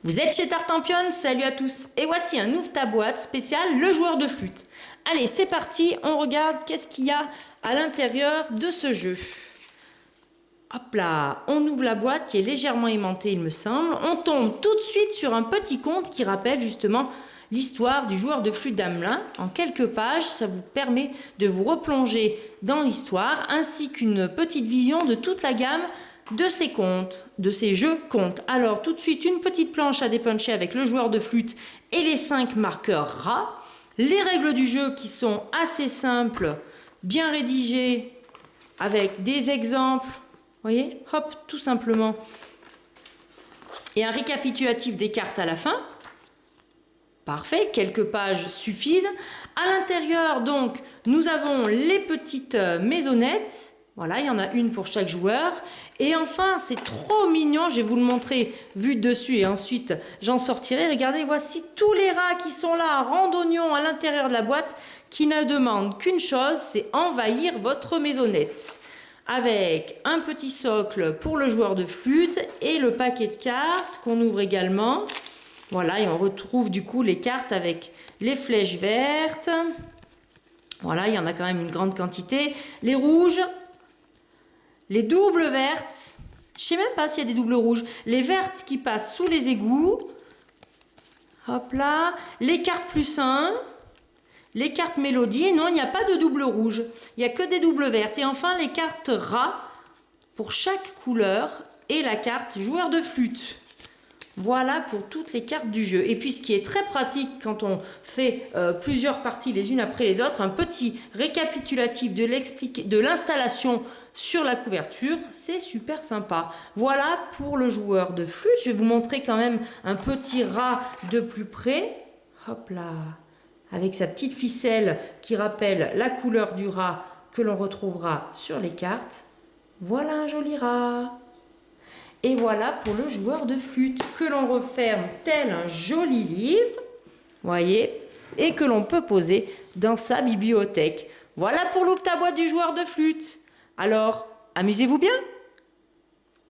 Vous êtes chez Tartampion, salut à tous. Et voici un ouvre ta boîte spécial, le joueur de flûte. Allez, c'est parti, on regarde qu'est-ce qu'il y a à l'intérieur de ce jeu. Hop là, on ouvre la boîte qui est légèrement aimantée, il me semble. On tombe tout de suite sur un petit conte qui rappelle justement l'histoire du joueur de flûte d'Hamelin. En quelques pages, ça vous permet de vous replonger dans l'histoire, ainsi qu'une petite vision de toute la gamme de ces contes, de ces jeux contes. Alors tout de suite, une petite planche à dépuncher avec le joueur de flûte et les 5 marqueurs rats. Les règles du jeu qui sont assez simples, bien rédigées, avec des exemples. Vous voyez, hop, tout simplement. Et un récapitulatif des cartes à la fin. Parfait, quelques pages suffisent. À l'intérieur, donc, nous avons les petites maisonnettes. Voilà, il y en a une pour chaque joueur. Et enfin, c'est trop mignon, je vais vous le montrer vu de dessus et ensuite j'en sortirai. Regardez, voici tous les rats qui sont là, randonnions à l'intérieur de la boîte, qui ne demandent qu'une chose, c'est envahir votre maisonnette. Avec un petit socle pour le joueur de flûte et le paquet de cartes qu'on ouvre également. Voilà, et on retrouve du coup les cartes avec les flèches vertes. Voilà, il y en a quand même une grande quantité. Les rouges, les doubles vertes. Je ne sais même pas s'il y a des doubles rouges. Les vertes qui passent sous les égouts. Hop là. Les cartes +1. Les cartes mélodie. Et non, il n'y a pas de double rouge. Il n'y a que des doubles vertes. Et enfin, les cartes rats pour chaque couleur. Et la carte joueur de flûte. Voilà pour toutes les cartes du jeu. Et puis ce qui est très pratique quand on fait plusieurs parties les unes après les autres, un petit récapitulatif de l'installation sur la couverture, c'est super sympa. Voilà pour le joueur de flûte. Je vais vous montrer quand même un petit rat de plus près. Hop là, avec sa petite ficelle qui rappelle la couleur du rat que l'on retrouvera sur les cartes. Voilà un joli rat. Et voilà pour le joueur de flûte que l'on referme tel un joli livre, voyez, et que l'on peut poser dans sa bibliothèque. Voilà pour l'ouvre ta boîte du joueur de flûte. Alors, amusez-vous bien!